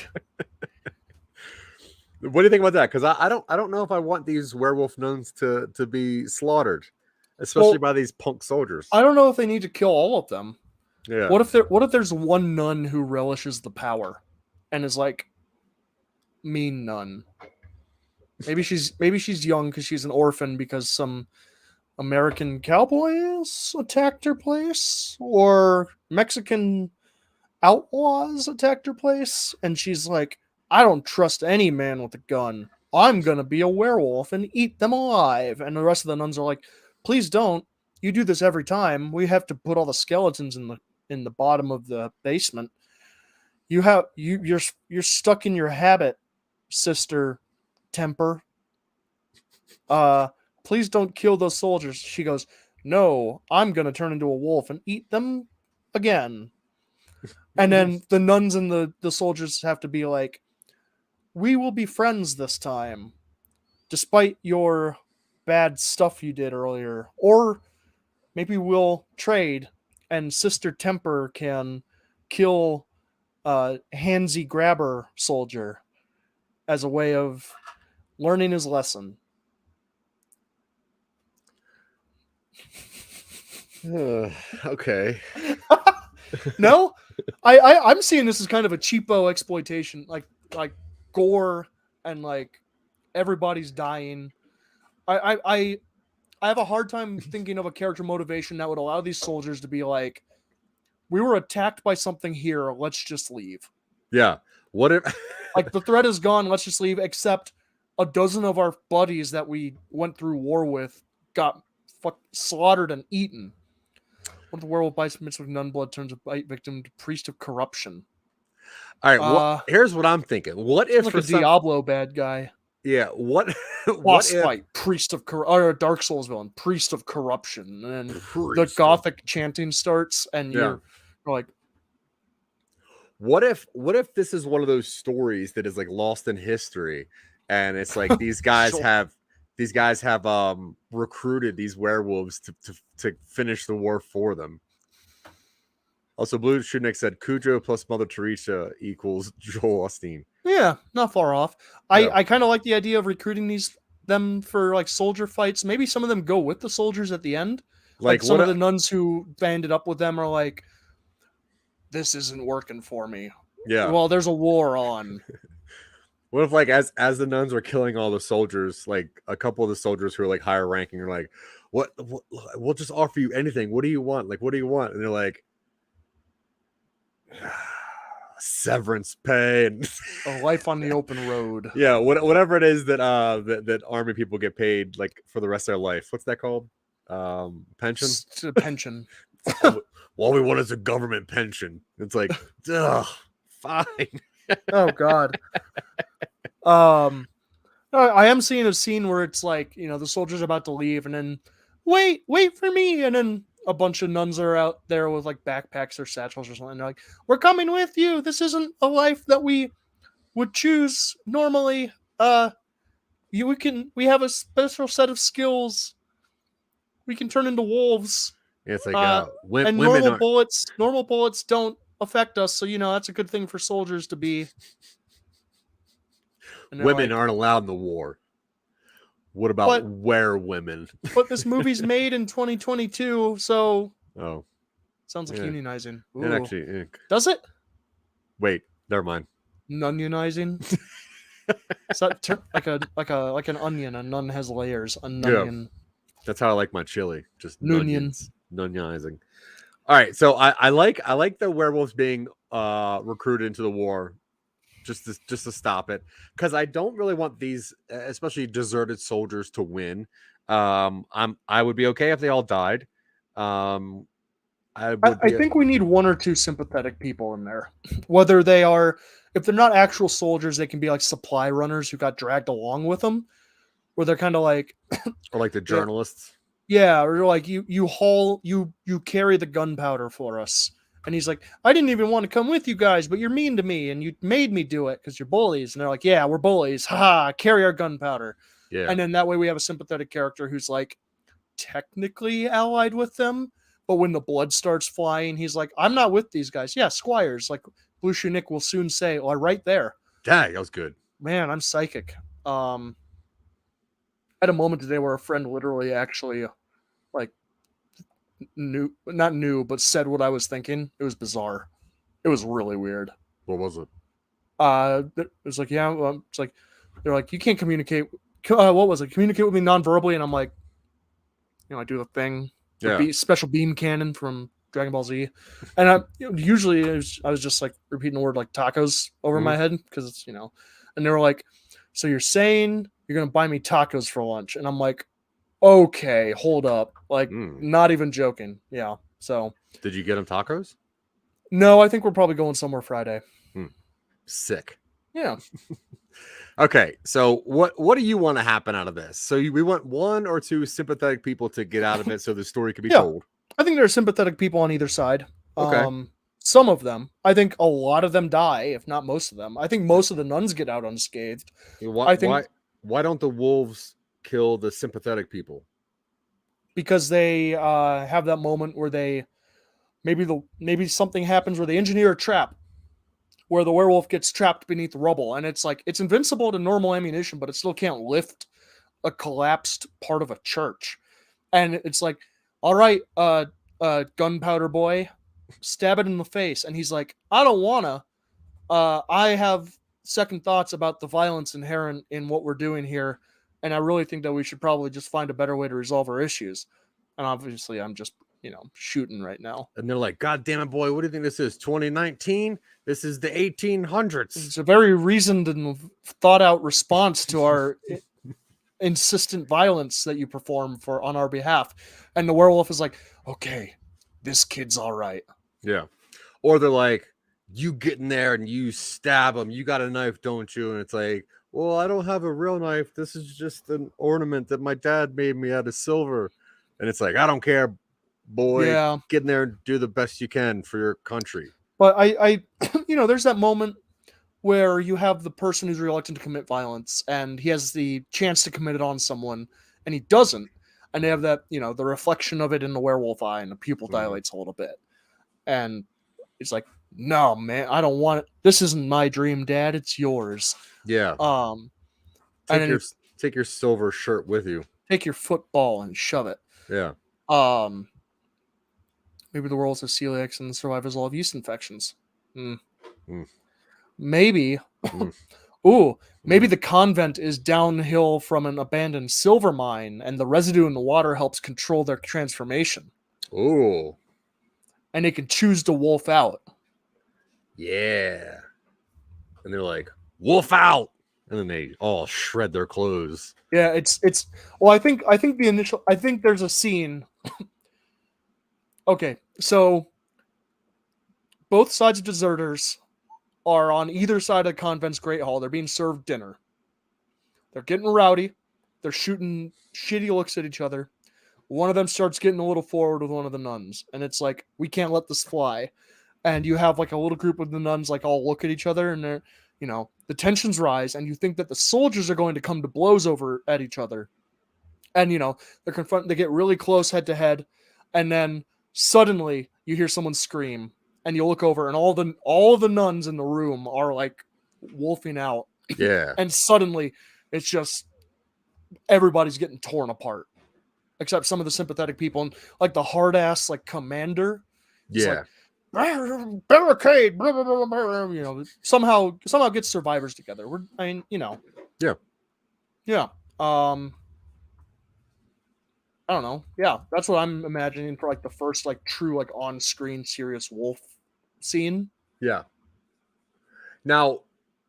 What do you think about that? Because I don't know if I want these werewolf nuns to be slaughtered, especially by these punk soldiers. I don't know if they need to kill all of them. Yeah. What if there's one nun who relishes the power and is like mean nun? Maybe she's young because she's an orphan because some American cowboys attacked her place or Mexican outlaws attacked her place, and she's like, I don't trust any man with a gun. I'm gonna be a werewolf and eat them alive. And the rest of the nuns are like, please don't. You do this every time. We have to put all the skeletons in the bottom of the basement. You're stuck in your habit, Sister Temper. Please don't kill those soldiers. She goes, no, I'm gonna turn into a wolf and eat them again. And then the nuns and the soldiers have to be like, we will be friends this time, despite your bad stuff you did earlier. Or maybe we'll trade and Sister Temper can kill handsy grabber soldier as a way of learning his lesson. Okay. No, I'm seeing this as kind of a cheapo exploitation, like gore and like everybody's dying. I have a hard time thinking of a character motivation that would allow these soldiers to be like, we were attacked by something here, let's just leave. Yeah. What if like the threat is gone, let's just leave, except a dozen of our buddies that we went through war with got slaughtered and eaten. One of the werewolf bites midst with nun blood turns a bite victim to priest of corruption. All right, well, here's what I'm thinking. What if like for a Diablo bad guy? Yeah, what Boss if fight, priest of or a Dark Souls villain, priest of corruption, and then the of- gothic chanting starts, and you're like, what if this is one of those stories that is like lost in history, and it's like these guys have recruited these werewolves to finish the war for them. Also, Blue Shudnik said Cujo plus Mother Teresa equals Joel Osteen. Yeah, not far off. I kind of like the idea of recruiting them for like soldier fights. Maybe some of them go with the soldiers at the end. Like some of the nuns who banded up with them are like, this isn't working for me. Yeah. Well, there's a war on. What if, like, as the nuns are killing all the soldiers, like a couple of the soldiers who are like higher ranking are like, what we'll just offer you anything. What do you want? Like, what do you want? And they're like, severance pay and a life on the open road. Yeah, whatever it is that that army people get paid like for the rest of their life. What's that called? Pension? It's a pension. All we want is a government pension. It's like, ugh, fine. Oh God. I am seeing a scene where it's like, the soldiers are about to leave, and then wait for me, and then a bunch of nuns are out there with like backpacks or satchels or something. And they're like, we're coming with you. This isn't a life that we would choose normally. We have a special set of skills. We can turn into wolves. It's like and normal bullets don't affect us, so that's a good thing for soldiers to be. Women aren't allowed in the war. What about women? But this movie's made in 2022, so sounds like unionizing. Ooh. It actually does it? Wait, never mind. Nun-unizing. Is that like an onion? A nun has layers. A nunion. Yeah. That's how I like my chili. Just nunions. Nunionizing. All right, so I like the werewolves being recruited into the war. Just to stop it, because I don't really want these, especially deserted soldiers, to win. I would be okay if they all died. I think we need one or two sympathetic people in there, whether they are, if they're not actual soldiers, they can be like supply runners who got dragged along with them, where they're kind of like, or like the journalists. Yeah, or like you carry the gunpowder for us. And he's like, I didn't even want to come with you guys, but you're mean to me, and you made me do it because you're bullies. And they're like, yeah, we're bullies. Ha! Carry our gunpowder. Yeah. And then that way we have a sympathetic character who's like technically allied with them, but when the blood starts flying, he's like, I'm not with these guys. Yeah, squires. Like Blue Shoe Nick will soon say, oh, right there. Dang, that was good. Man, I'm psychic. I had a moment today where a friend literally actually like not knew, but said what I was thinking. It was bizarre. It was really weird. What was it? It was like, yeah, it's like, they're like, you can't communicate. What was it? Communicate with me non-verbally. And I'm like, I do the thing. Yeah. Special beam cannon from Dragon Ball Z. And usually I was just like repeating the word like tacos over my head because it's, and they were like, so you're saying you're going to buy me tacos for lunch. And I'm like, okay, hold up. Like, not even joking. Yeah. So. Did you get them tacos? No, I think we're probably going somewhere Friday. Sick. Yeah. Okay. So what do you want to happen out of this? So we want one or two sympathetic people to get out of it so the story could be told. I think there are sympathetic people on either side. Okay. Some of them. I think a lot of them die, if not most of them. I think most of the nuns get out unscathed. Why don't the wolves kill the sympathetic people? Because they have that moment where they maybe something happens where they engineer a trap where the werewolf gets trapped beneath rubble, and it's like it's invincible to normal ammunition, but it still can't lift a collapsed part of a church. And it's like, all right, gunpowder boy, stab it in the face. And he's like, I don't wanna. I have second thoughts about the violence inherent in what we're doing here. And I really think that we should probably just find a better way to resolve our issues. And obviously, I'm just shooting right now. And they're like, God damn it, boy, what do you think this is? 2019? This is the 1800s. It's a very reasoned and thought out response to our insistent violence that you perform on our behalf. And the werewolf is like, okay, this kid's all right. Yeah. Or they're like, you get in there and you stab him. You got a knife, don't you? And it's like, well, I don't have a real knife. This is just an ornament that my dad made me out of silver. And it's like, I don't care, boy. Yeah. Get in there and do the best you can for your country. But I there's that moment where you have the person who's reluctant to commit violence and he has the chance to commit it on someone and he doesn't. And they have that, the reflection of it in the werewolf eye and the pupil dilates a little bit. And it's like, no, man, I don't want it. This isn't my dream, Dad. It's yours. Yeah. Take your silver shirt with you. Take your football and shove it. Yeah. Maybe the world's of celiacs and the survivors all have yeast infections. Maybe. Maybe the convent is downhill from an abandoned silver mine and the residue in the water helps control their transformation. Ooh. And they can choose to wolf out. Yeah. And they're like, wolf out. And then they all shred their clothes. Yeah, I think there's a scene. Okay, so both sides of deserters are on either side of the convent's great hall. They're being served dinner. They're getting rowdy. They're shooting shitty looks at each other. One of them starts getting a little forward with one of the nuns. And it's like, we can't let this fly. And you have like a little group of the nuns like all look at each other and they're, the tensions rise and you think that the soldiers are going to come to blows over at each other. And, they get really close head to head. And then suddenly you hear someone scream and you look over and all the nuns in the room are like wolfing out. Yeah. And suddenly it's just everybody's getting torn apart. Except some of the sympathetic people and like the hard ass like commander. Yeah. Like, barricade, blah, blah, blah, blah, somehow gets survivors together. Yeah. Yeah. I don't know. Yeah, that's what I'm imagining for like the first like true like on-screen serious wolf scene. Yeah. Now,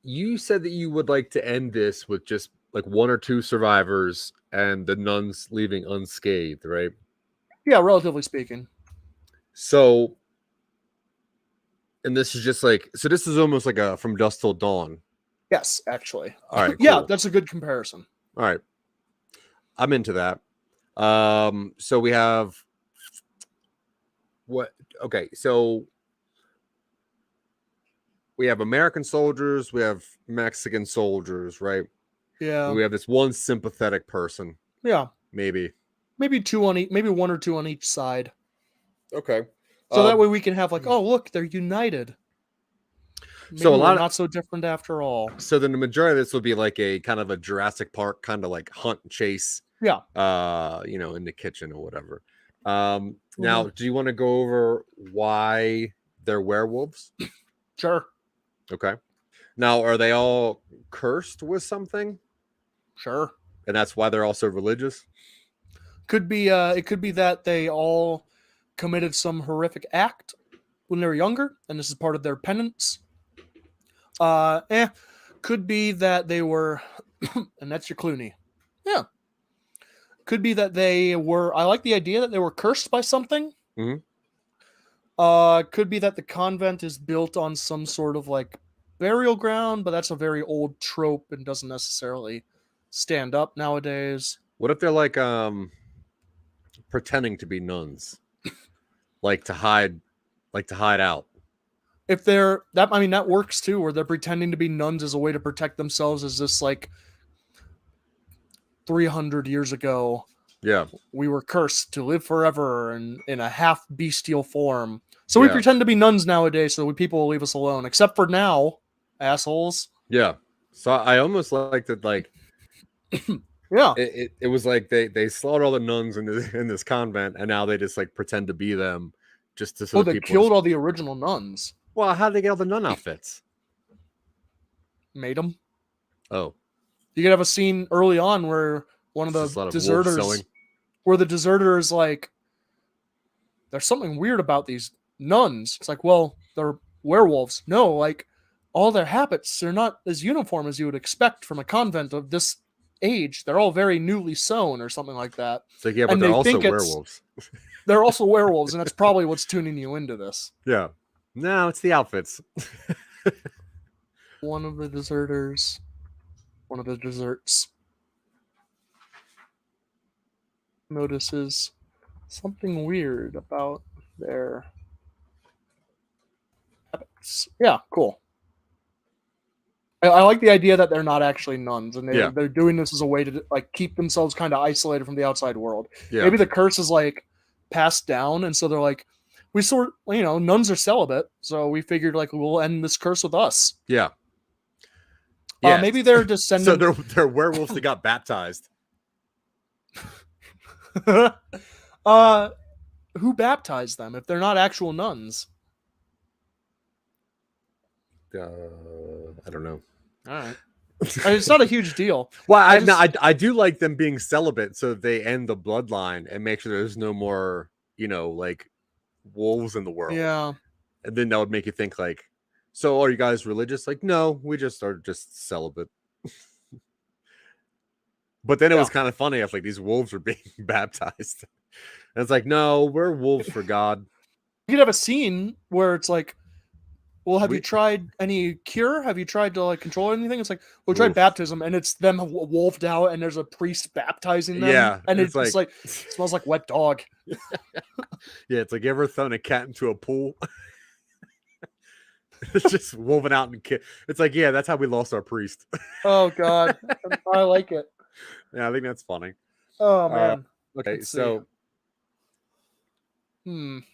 you said that you would like to end this with just like one or two survivors and the nuns leaving unscathed, right? Yeah, relatively speaking. So, and this is just like, so this is almost like a From Dusk Till Dawn. Yes, actually. All right. Cool. Yeah, that's a good comparison. All right. I'm into that. So we have what? Okay. So we have American soldiers. We have Mexican soldiers, right? Yeah. And we have this one sympathetic person. Yeah. Maybe two on each, maybe one or two on each side. Okay. So that way we can have like, oh, look, they're united. Maybe so a lot not so different after all. So then the majority of this will be like a kind of a Jurassic Park kind of like hunt and chase. Yeah. In the kitchen or whatever. Now, do you want to go over why they're werewolves? Sure. Okay. Now, are they all cursed with something? Sure. And that's why they're also religious? Could be it could be that they all committed some horrific act when they were younger, and this is part of their penance. Could be that they were and that's your Clooney. Yeah. Could be that they were I like the idea that they were cursed by something. Mm-hmm. Could be that the convent is built on some sort of like burial ground, but that's a very old trope and doesn't necessarily stand up nowadays. What if they're like pretending to be nuns? like to hide out. If they're that, I mean, that works too, where they're pretending to be nuns as a way to protect themselves as this like 300 years ago. Yeah. We were cursed to live forever and in a half bestial form. So we pretend to be nuns nowadays so people will leave us alone, except for now, assholes. Yeah. So I almost liked it like yeah. It was like they slaughtered all the nuns in this convent and now they just like pretend to be them just to so they killed all the original nuns. Well, how did they get all the nun outfits? Made them. Oh. You could have a scene early on where one of the deserters, where the deserter is like, there's something weird about these nuns. It's like, well, they're werewolves. No, like all their habits are not as uniform as you would expect from a convent of this age. They're all very newly sewn or something like that. It's like, yeah, but And they're they also think it's- werewolves. They're also werewolves, and that's probably what's tuning you into this. Yeah. No, it's the outfits. One of the desserts notices something weird about their habits. Yeah, cool. I like the idea that they're not actually nuns, and they're doing this as a way to like keep themselves kind of isolated from the outside world. Yeah. Maybe the curse is like passed down, and so they're like, nuns are celibate, so we figured like we'll end this curse with us. Yeah. Maybe they're descendants. So they're werewolves that got baptized. Who baptized them if they're not actual nuns? I don't know. All right. It's not a huge deal. Well, I do like them being celibate, so they end the bloodline and make sure there's no more, like wolves in the world. Yeah. And then that would make you think like, so are you guys religious? Like, no, we just are just celibate. But then it was kind of funny if like these wolves were being baptized. And it's like, no, we're wolves for God. You could have a scene where it's like, well, have you tried any cure? Have you tried to like control anything? It's like, we tried baptism, and it's them wolfed out, and there's a priest baptizing them. Yeah, and it's like it smells like wet dog. Yeah, it's like, you ever thrown a cat into a pool? It's just woven out and it's like, yeah, that's how we lost our priest. Oh God, I like it. Yeah, I think that's funny. Oh man. Okay, so Nuns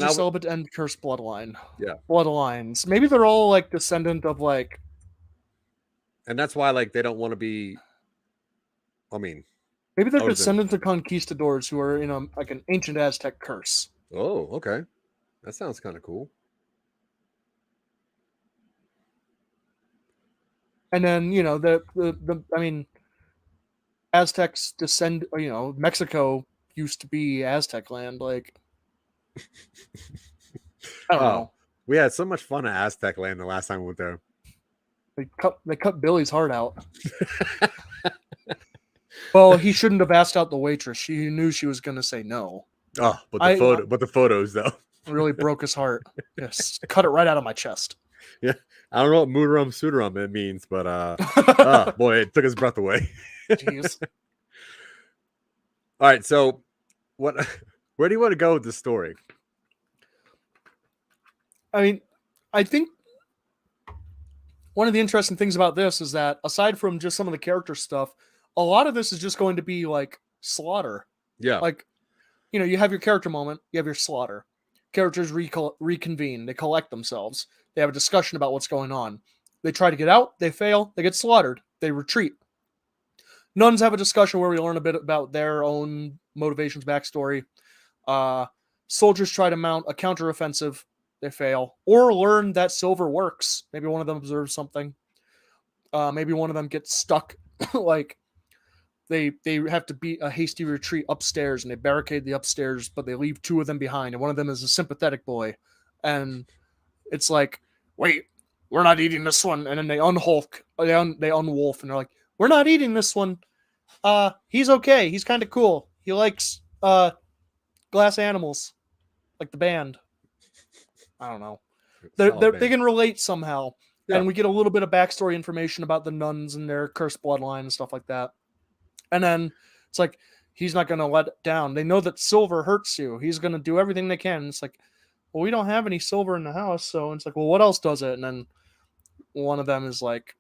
are celibate and cursed bloodline. Yeah. Bloodlines. Maybe they're all like descendant of like. And that's why like they don't want to be. I mean. Maybe they're descendants of conquistadors who are in like an ancient Aztec curse. Oh, okay. That sounds kind of cool. And then Aztecs descend. Mexico used to be Aztec land. Like, I don't know. We had so much fun at Aztec land the last time we went there. They cut Billy's heart out. Well, he shouldn't have asked out the waitress. She knew she was going to say no. Oh, but the photos though really broke his heart. Yes, cut it right out of my chest. Yeah, I don't know what Moodarum Sudarum it means, but boy, it took his breath away. Jeez. All right, so where do you want to go with this story? I mean, I think one of the interesting things about this is that aside from just some of the character stuff, a lot of this is just going to be like slaughter. Yeah. Like, you have your character moment, you have your slaughter. Characters reconvene, they collect themselves, they have a discussion about what's going on. They try to get out, they fail, they get slaughtered, they retreat. Nuns have a discussion where we learn a bit about their own motivations, backstory. Soldiers try to mount a counteroffensive, they fail. Or learn that silver works. Maybe one of them observes something. Maybe one of them gets stuck. Like, they have to beat a hasty retreat upstairs, and they barricade the upstairs, but they leave two of them behind, and one of them is a sympathetic boy. And it's like, wait, we're not eating this one. And then they unwolf, and they're like, we're not eating this one. He's okay. He's kind of cool. He likes glass animals, like the band. I don't know. They can relate somehow. Yeah. And we get a little bit of backstory information about the nuns and their cursed bloodline and stuff like that. And then it's like, he's not going to let it down. They know that silver hurts you. He's going to do everything they can. And it's like, well, we don't have any silver in the house. So it's like, well, what else does it? And then one of them is like,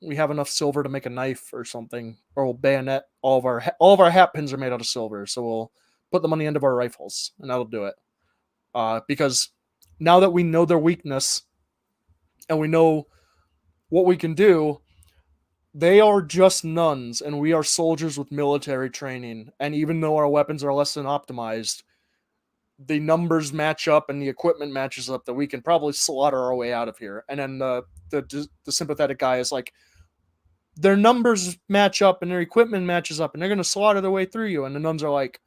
we have enough silver to make a knife or something, or we'll bayonet all of our hat pins are made out of silver. So we'll put them on the end of our rifles, and that'll do it. Because now that we know their weakness and we know what we can do, they are just nuns, and we are soldiers with military training. And even though our weapons are less than optimized, the numbers match up and the equipment matches up that we can probably slaughter our way out of here. And then the sympathetic guy is like, their numbers match up and their equipment matches up, and they're going to slaughter their way through you. And the nuns are like,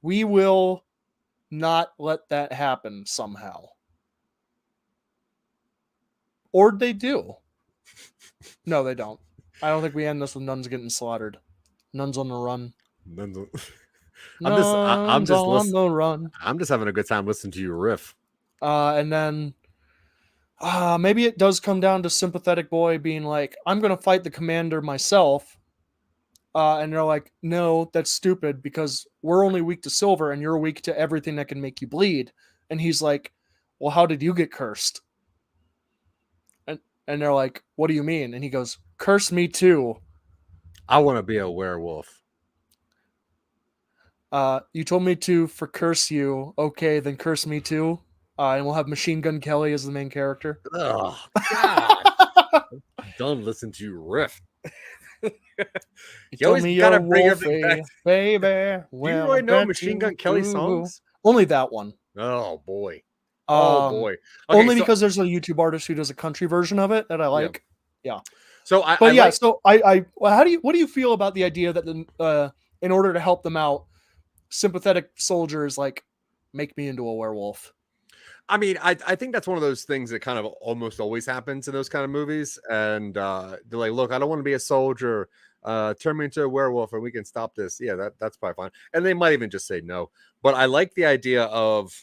we will not let that happen somehow. Or they do. No, they don't. I don't think we end this with nuns getting slaughtered. Nuns on the run. I'm Nuns just on the run. I'm just having a good time listening to you riff. And then maybe it does come down to sympathetic boy being like, I'm going to fight the commander myself. And they're like, no, that's stupid because we're only weak to silver and you're weak to everything that can make you bleed. And he's like, well, how did you get cursed? And they're like, what do you mean? And he goes, curse me too. I want to be a werewolf. You told me to for curse you. Okay, then curse me too. And we'll have Machine Gun Kelly as the main character. Oh, God. Done listening to you riff. You always gotta bring everything back. Baby. Do you really know Machine Gun Kelly songs? Only that one. Oh, boy. Oh, boy. Okay, only because there's a YouTube artist who does a country version of it that I like. Yeah. So what do you feel about the idea that in order to help them out, sympathetic soldiers like make me into a werewolf? I mean, I think that's one of those things that kind of almost always happens in those kind of movies. And they're like, look, I don't want to be a soldier. Turn me into a werewolf and we can stop this. Yeah, that's probably fine. And they might even just say no. But I like the idea of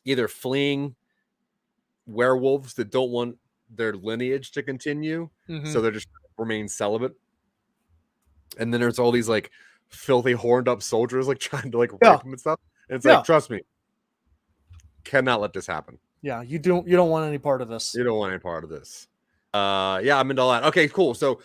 either fleeing werewolves that don't want their lineage to continue. Mm-hmm. So they're just remain celibate. And then there's all these like filthy horned up soldiers like trying to like rape them and stuff. And it's like, trust me, cannot let this happen. Yeah, you don't want any part of this. You don't want any part of this. Yeah, I'm into all that. Okay, cool. So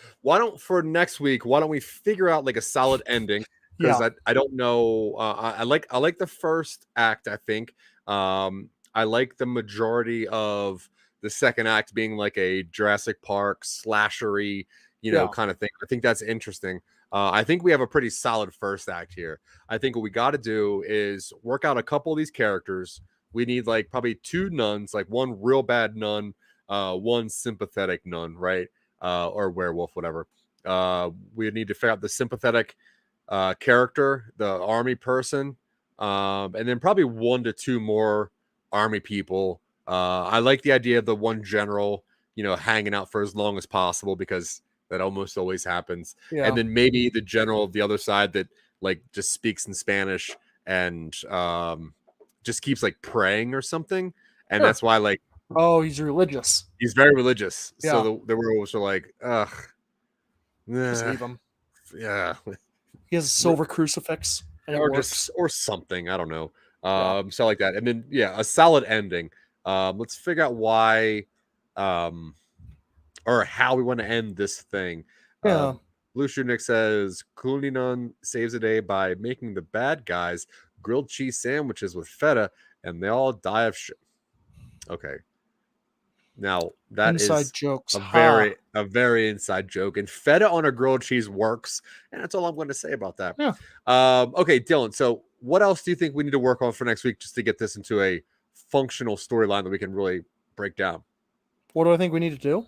for next week, why don't we figure out like a solid ending? Because I don't know. I like the first act, I think. I like the majority of the second act being like a Jurassic Park slashery, kind of thing. I think that's interesting. I think we have a pretty solid first act here. I think what we got to do is work out a couple of these characters. We need like probably 2 nuns, like one real bad nun, one sympathetic nun, right? Or werewolf, whatever. We need to figure out the sympathetic character, the army person, and then probably 1 to 2 more army people. I like the idea of the one general, hanging out for as long as possible because that almost always happens. Yeah. And then maybe the general of the other side that like just speaks in Spanish and just keeps like praying or something. And that's why like, oh, he's religious. He's very religious. Yeah. So the werewolves are like, ugh. Just leave him. Yeah. He has a silver crucifix. And or something. I don't know. So like that. And then a solid ending. Let's figure out why or how we want to end this thing. Yeah. Blue Shoe Nick says Kulinan saves the day by making the bad guys grilled cheese sandwiches with feta and they all die of shit. Okay. Now that inside is jokes. a very inside joke, and feta on a grilled cheese works, and that's all I'm going to say about that. Yeah. Okay, Dylan. So, what else do you think we need to work on for next week just to get this into a functional storyline that we can really break down? What do I think we need to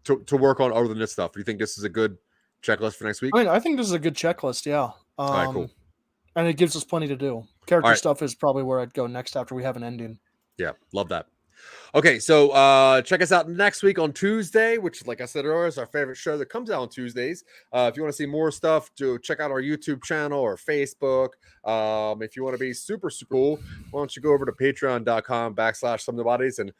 do to work on other than this stuff? Do you think this is a good checklist for next week? I mean, I think this is a good checklist. Yeah. All right, cool. And it gives us plenty to do. Character stuff is probably where I'd go next after we have an ending. Yeah, love that. Okay, so check us out next week on Tuesday, which, like I said earlier, is our favorite show that comes out on Tuesdays. If you want to see more stuff, check out our YouTube channel or Facebook. If you want to be super, super cool, why don't you go over to patreon.com/Some Nobodies and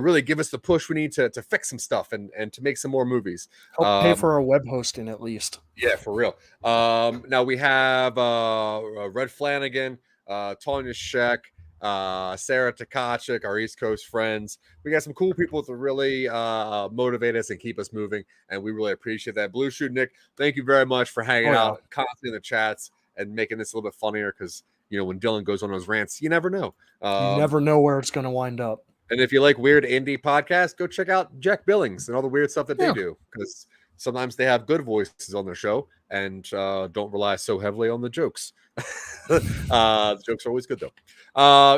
really give us the push we need to fix some stuff and to make some more movies. Help pay for our web hosting at least. Yeah, for real. Now we have Red Flanagan, Tanya Sheck, Sarah Takachik, our East Coast friends. We got some cool people to really motivate us and keep us moving, and we really appreciate that. Blue Shoe Nick, thank you very much for hanging out constantly in the chats and making this a little bit funnier because when Dylan goes on those rants, you never know. You never know where it's going to wind up. And if you like weird indie podcasts, go check out Jack Billings and all the weird stuff that they do because sometimes they have good voices on their show and don't rely so heavily on the jokes. The jokes are always good though.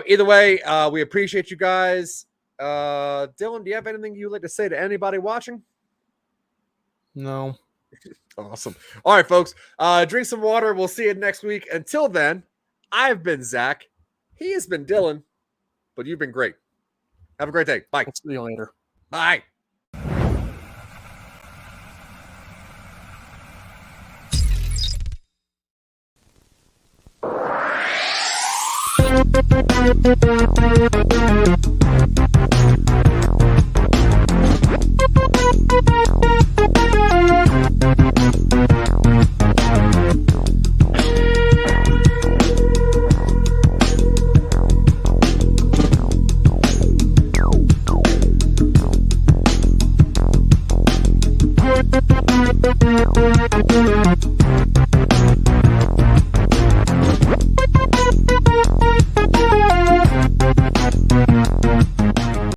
Either way, we appreciate you guys. Dylan, do you have anything you'd like to say to anybody watching? No. Awesome. All right, folks. Drink some water. We'll see you next week. Until then, I've been Zach. He has been Dylan, but you've been great. Have a great day. Bye. See you later. Bye. Thank you.